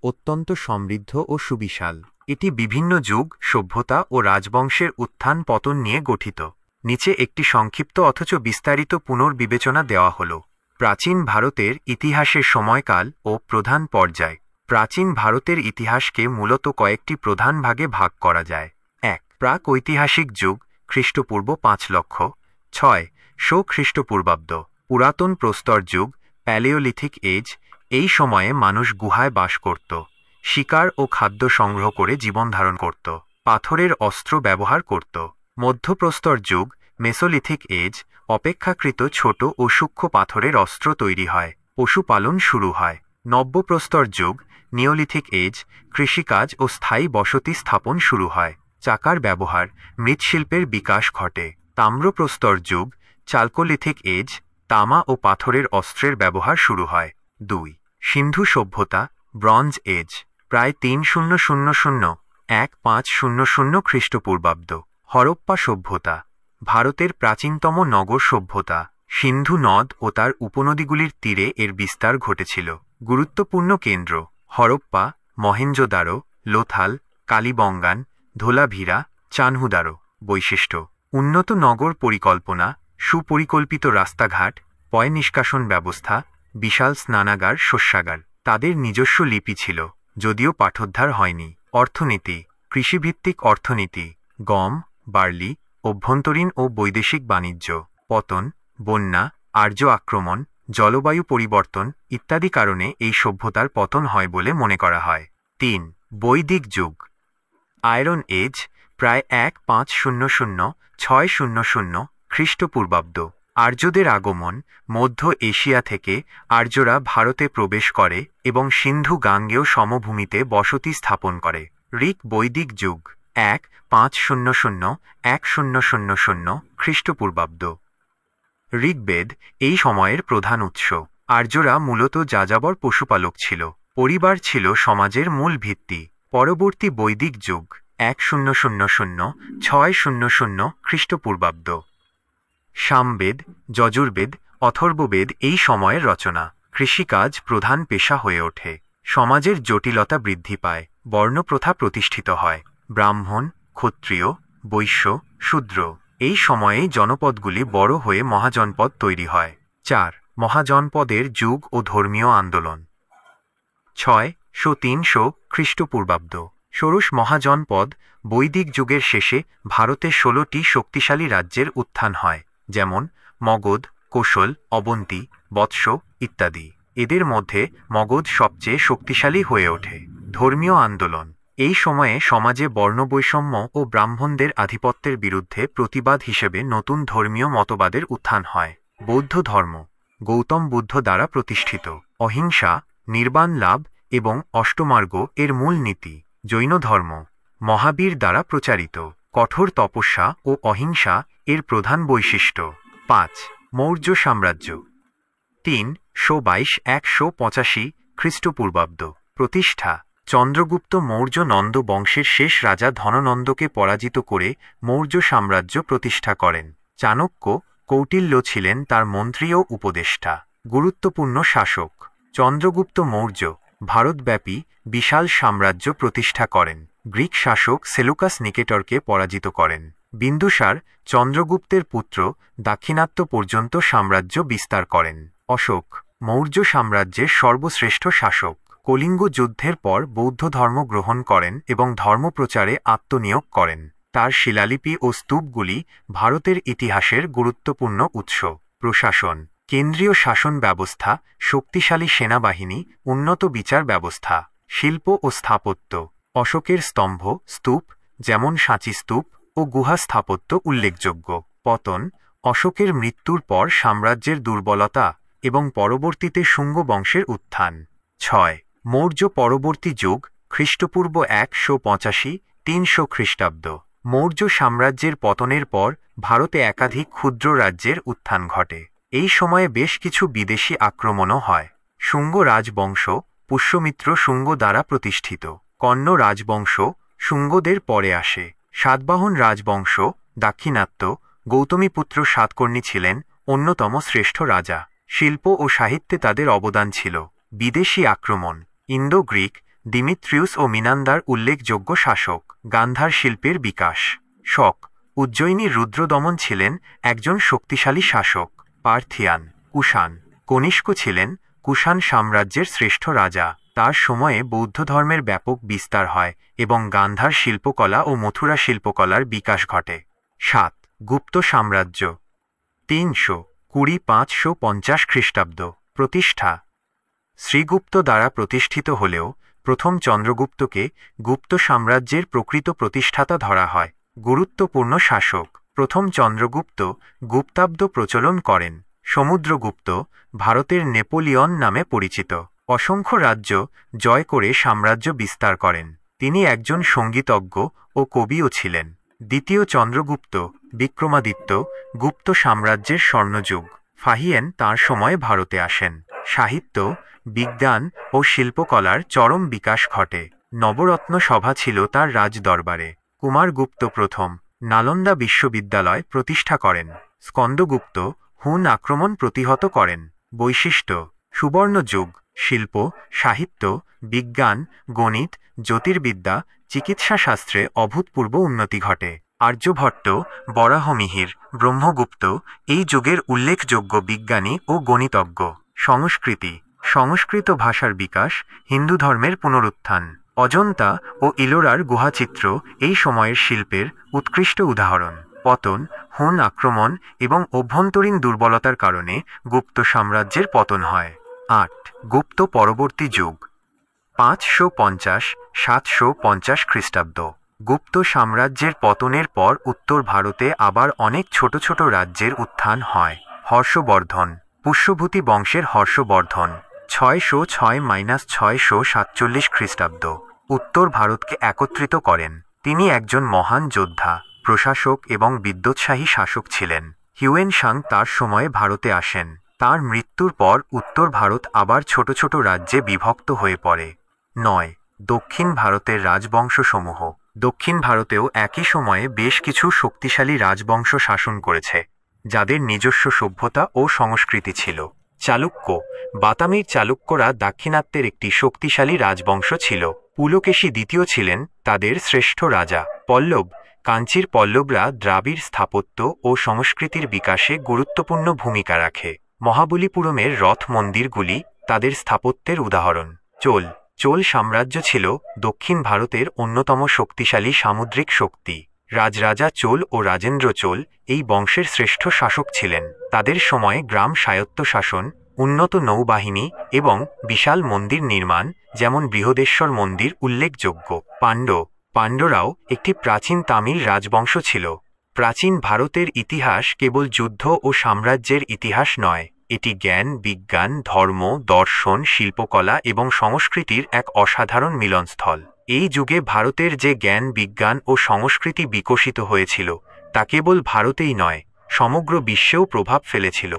অত্যন্ত সমৃদ্ধ ও সুবিশাল। এটি বিভিন্ন যুগ, সভ্যতা ও রাজবংশের উত্থান পতন নিয়ে গঠিত। নিচে একটি সংক্ষিপ্ত অথচ বিস্তারিত পুনর্বিবেচনা দেওয়া হল। প্রাচীন ভারতের ইতিহাসের সময়কাল ও প্রধান পর্যায়। প্রাচীন ভারতের ইতিহাসকে মূলত কয়েকটি প্রধান ভাগে ভাগ করা যায়। ১. প্রাক ঐতিহাসিক যুগ, খ্রিস্টপূর্ব ৫ লক্ষ। ৬০০ খ্রিস্টপূর্বাব্দ, পুরাতন প্রস্তর যুগ, প্যালিওলিথিক এজ। এই সময়ে মানুষ গুহায় বাস করত, শিকার ও খাদ্য সংগ্রহ করে জীবনধারণ করত, পাথরের অস্ত্র ব্যবহার করত। মধ্যপ্রস্তর যুগ, মেসোলিথিক এজ, অপেক্ষাকৃত ছোট ও সূক্ষ্ম পাথরের অস্ত্র তৈরি হয়, পশুপালন শুরু হয়। নব্যপ্রস্তর যুগ, নিওলিথিক এজ, কৃষিকাজ ও স্থায়ী বসতি স্থাপন শুরু হয়, চাকার ব্যবহার, মৃৎশিল্পের বিকাশ ঘটে। তাম্রপ্রস্তর যুগ, চালকোলিথিক এজ, তামা ও পাথরের অস্ত্রের ব্যবহার শুরু হয়। ২. সিন্ধু সভ্যতা, ব্রঞ্জ এজ, প্রায় ৩০০০-১৫০০ খ্রিস্টপূর্বাব্দ। হরপ্পা সভ্যতা, ভারতের প্রাচীনতম নগর সভ্যতা। সিন্ধু নদ ও তার উপনদীগুলির তীরে এর বিস্তার ঘটেছিল। গুরুত্বপূর্ণ কেন্দ্র: হরপ্পা, মহেঞ্জোদারো, লোথাল, কালিবঙ্গান, ধোলাভিরা, চানহুদারো। বৈশিষ্ট্য: উন্নত নগর পরিকল্পনা, সুপরিকল্পিত রাস্তাঘাট, পয় নিষ্কাশন ব্যবস্থা, বিশাল স্নানাগার, শস্যাগার। তাদের নিজস্ব লিপি ছিল, যদিও পাঠোদ্ধার হয়নি। অর্থনীতি: কৃষিভিত্তিক অর্থনীতি, গম, বার্লি, অভ্যন্তরীণ ও বৈদেশিক বাণিজ্য। পতন: বন্যা, আর্য আক্রমণ, জলবায়ু পরিবর্তন ইত্যাদি কারণে এই সভ্যতার পতন হয় বলে মনে করা হয়। ৩. বৈদিক যুগ, আয়রন এজ, প্রায় ১৫০০-৬০০ খ্রিস্টপূর্বাব্দ। আর্যদের আগমন, মধ্য এশিয়া থেকে আর্যরা ভারতে প্রবেশ করে এবং সিন্ধু গাঙ্গেয় সমভূমিতে বসতি স্থাপন করে। ঋক বৈদিক যুগ, ১৫০০-১০০০ খ্রিস্টপূর্বাব্দ। ঋগ্বেদ এই সময়ের প্রধান উৎস। আর্যরা মূলত যাযাবর পশুপালক ছিল, পরিবার ছিল সমাজের মূল ভিত্তি। পরবর্তী বৈদিক যুগ, ১০০০-৬০০ খ্রিস্টপূর্বাব্দ। সামবেদ, যজুর্বেদ, অথর্ববেদ এই সময়ের রচনা। কৃষিকাজ প্রধান পেশা হয়ে ওঠে, সমাজের জটিলতা বৃদ্ধি পায়, বর্ণপ্রথা প্রতিষ্ঠিত হয়। ব্রাহ্মণ, ক্ষত্রিয়, বৈশ্য, শূদ্র এই সময়েই জনপদগুলি বড় হয়ে মহাজনপদ তৈরি হয়। ৪. মহাজনপদের যুগ ও ধর্মীয় আন্দোলন। ৬০০-৩০০ খ্রিস্টপূর্বাব্দ। ষোড়শ মহাজনপদ বৈদিক যুগের শেষে ভারতে ১৬টি শক্তিশালী রাজ্যের উত্থান হয়, যেমন মগধ, কোশল, অবন্তী, বৎস ইত্যাদি। এদের মধ্যে মগধ সবচেয়ে শক্তিশালী হয়ে ওঠে। ধর্মীয় আন্দোলন: এই সময়ে সমাজে বর্ণবৈষম্য ও ব্রাহ্মণদের আধিপত্যের বিরুদ্ধে প্রতিবাদ হিসেবে নতুন ধর্মীয় মতবাদের উত্থান হয়। বৌদ্ধ ধর্ম, গৌতম বুদ্ধ দ্বারা প্রতিষ্ঠিত, অহিংসা, নির্বাণ লাভ এবং অষ্টমার্গ এর মূল নীতি। জৈন ধর্ম, মহাবীর দ্বারা প্রচারিত, কঠোর তপস্যা ও অহিংসা এর প্রধান বৈশিষ্ট্য। ৫. মৌর্য সাম্রাজ্য, ৩২২-১৮৫ খ্রিস্টপূর্বাব্দ। প্রতিষ্ঠা: চন্দ্রগুপ্ত মৌর্য নন্দ বংশের শেষ রাজা ধননন্দকে পরাজিত করে মৌর্য সাম্রাজ্য প্রতিষ্ঠা করেন। চাণক্য, কৌটিল্য ছিলেন তার মন্ত্রী ও উপদেষ্টা। গুরুত্বপূর্ণ শাসক: চন্দ্রগুপ্ত মৌর্য ভারতব্যাপী বিশাল সাম্রাজ্য প্রতিষ্ঠা করেন। গ্রিক শাসক সেলুকাস নিকেটরকে পরাজিত করেন। বিন্দুসার, চন্দ্রগুপ্তের পুত্র, দাক্ষিণাত্য পর্যন্ত সাম্রাজ্য বিস্তার করেন। অশোক, মৌর্য সাম্রাজ্যের সর্বশ্রেষ্ঠ শাসক, কলিঙ্গ যুদ্ধের পর বৌদ্ধ ধর্ম গ্রহণ করেন এবং ধর্মপ্রচারে আত্মনিয়োগ করেন। তার শিলালিপি ও স্তূপগুলি ভারতের ইতিহাসের গুরুত্বপূর্ণ উৎস। প্রশাসন: কেন্দ্রীয় শাসন ব্যবস্থা, শক্তিশালী সেনাবাহিনী, উন্নত বিচার ব্যবস্থা। শিল্প ও স্থাপত্য: অশোকের স্তম্ভ, স্তূপ যেমন সাঁচি স্তূপ ও গুহা স্থাপত্য উল্লেখযোগ্য। পতন: অশোকের মৃত্যুর পর সাম্রাজ্যের দুর্বলতা এবং পরবর্তীতে শুঙ্গ বংশের উত্থান। ৬. মৌর্য পরবর্তী যুগ, খ্রিস্টপূর্ব ১৮৫-৩০০ খ্রিস্টাব্দ। মৌর্য সাম্রাজ্যের পতনের পর ভারতে একাধিক ক্ষুদ্র রাজ্যের উত্থান ঘটে। এই সময়ে বেশ কিছু বিদেশি আক্রমণও হয়। শুঙ্গ রাজবংশ, পুষ্যমিত্র শুঙ্গ দ্বারা প্রতিষ্ঠিত। কণ্ব রাজবংশ শুঙ্গদের পরে আসে। সাতবাহন রাজবংশ, দাক্ষিণাত্য, গৌতমীপুত্র সাতকর্ণী ছিলেন অন্যতম শ্রেষ্ঠ রাজা। শিল্প ও সাহিত্যে তাদের অবদান ছিল। বিদেশি আক্রমণ: ইন্দো গ্রিক, দিমিত্রিউস ও মিনান্দার উল্লেখযোগ্য শাসক। গান্ধার শিল্পের বিকাশ। শক। উজ্জয়িনীর রুদ্রদমন ছিলেন একজন শক্তিশালী শাসক। পার্থিয়ান। কুষাণ। কনিষ্ক ছিলেন কুষাণ সাম্রাজ্যের শ্রেষ্ঠ রাজা। তার সময়ে বৌদ্ধ ধর্মের ব্যাপক বিস্তার হয় এবং গান্ধার শিল্পকলা ও মথুরা শিল্পকলার বিকাশ ঘটে। ৭. গুপ্ত সাম্রাজ্য। ৩২০-৫৫০ খ্রিস্টাব্দ। প্রতিষ্ঠা। শ্রীগুপ্ত দ্বারা প্রতিষ্ঠিত হলেও প্রথম চন্দ্রগুপ্তকে গুপ্ত সাম্রাজ্যের প্রকৃত প্রতিষ্ঠাতা ধরা হয়। গুরুত্বপূর্ণ শাসক। প্রথম চন্দ্রগুপ্ত গুপ্তাব্দ প্রচলন করেন। সমুদ্রগুপ্ত ভারতের নেপোলিয়ন নামে পরিচিত। অসংখ্য রাজ্য জয় করে সাম্রাজ্য বিস্তার করেন। তিনি একজন সঙ্গীতজ্ঞ ও কবিও ছিলেন। দ্বিতীয় চন্দ্রগুপ্ত বিক্রমাদিত্য গুপ্ত সাম্রাজ্যের স্বর্ণযুগ। ফাহিয়েন তাঁর সময়ে ভারতে আসেন। সাহিত্য, বিজ্ঞান ও শিল্পকলার চরম বিকাশ ঘটে। নবরত্ন সভা ছিল তার রাজদরবারে। কুমারগুপ্ত প্রথম নালন্দা বিশ্ববিদ্যালয় প্রতিষ্ঠা করেন। স্কন্দগুপ্ত হুন আক্রমণ প্রতিহত করেন। বৈশিষ্ট্য: সুবর্ণযুগ। শিল্প, সাহিত্য, বিজ্ঞান, গণিত, জ্যোতির্বিদ্যা, চিকিৎসাশাস্ত্রে অভূতপূর্ব উন্নতি ঘটে। আর্যভট্ট, বরাহমিহির, ব্রহ্মগুপ্ত এই যুগের উল্লেখযোগ্য বিজ্ঞানী ও গণিতজ্ঞ। সংস্কৃতি। সংস্কৃত ভাষার বিকাশ, হিন্দু ধর্মের পুনরুত্থান। অজন্তা ও ইলোরার গুহাচিত্র এই সময়ের শিল্পের উৎকৃষ্ট উদাহরণ। পতন, হুন আক্রমণ এবং অভ্যন্তরীণ দুর্বলতার কারণে গুপ্ত সাম্রাজ্যের পতন হয়। ৮. গুপ্ত পরবর্তী যুগ। ৫৫০-৭৫০ খ্রিস্টাব্দ। গুপ্ত সাম্রাজ্যের পতনের পর উত্তর ভারতে আবার অনেক ছোট ছোট রাজ্যের উত্থান হয়। হর্ষবর্ধন। পুষ্যভূতি বংশের হর্ষবর্ধন 606-647 খ্রিস্টাব্দ উত্তর ভারতকে একত্রিত করেন। তিনি একজন মহান যোদ্ধা, প্রশাসক এবং বিদ্যোৎসাহী শাসক ছিলেন। হিউয়েন সাং তার সময়ে ভারতে আসেন। তার মৃত্যুর পর উত্তর ভারত আবার ছোট ছোট রাজ্যে বিভক্ত হয়ে পড়ে। ৯. দক্ষিণ ভারতের রাজবংশসমূহ। দক্ষিণ ভারতেও একই সময়ে বেশ কিছু শক্তিশালী রাজবংশ শাসন করেছে, যাদের নিজস্ব সভ্যতা ও সংস্কৃতি ছিল। চালুক্য। বাতামির চালুক্যরা দাক্ষিণাত্যের একটি শক্তিশালী রাজবংশ ছিল। পুলকেশী দ্বিতীয় ছিলেন তাদের শ্রেষ্ঠ রাজা। পল্লব। কাঞ্চির পল্লবরা দ্রাবিড় স্থাপত্য ও সংস্কৃতির বিকাশে গুরুত্বপূর্ণ ভূমিকা রাখে। মহাবলীপুরমের রথ মন্দিরগুলি তাদের স্থাপত্যের উদাহরণ। চোল। চোল সাম্রাজ্য ছিল দক্ষিণ ভারতের অন্যতম শক্তিশালী সামুদ্রিক শক্তি। রাজরাজা চোল ও রাজেন্দ্র চোল এই বংশের শ্রেষ্ঠ শাসক ছিলেন। তাদের সময়ে গ্রাম স্বায়ত্তশাসন, উন্নত নৌবাহিনী এবং বিশাল মন্দির নির্মাণ, যেমন বৃহদেশ্বর মন্দির উল্লেখযোগ্য। পাণ্ড্যরাও একটি প্রাচীন তামিল রাজবংশ ছিল। প্রাচীন ভারতের ইতিহাস কেবল যুদ্ধ ও সাম্রাজ্যের ইতিহাস নয়, এটি জ্ঞান, বিজ্ঞান, ধর্ম, দর্শন, শিল্পকলা এবং সংস্কৃতির এক অসাধারণ মিলনস্থল। এই যুগে ভারতের যে জ্ঞান, বিজ্ঞান ও সংস্কৃতি বিকশিত হয়েছিল তা কেবল ভারতেই নয়, সমগ্র বিশ্বেও প্রভাব ফেলেছিল।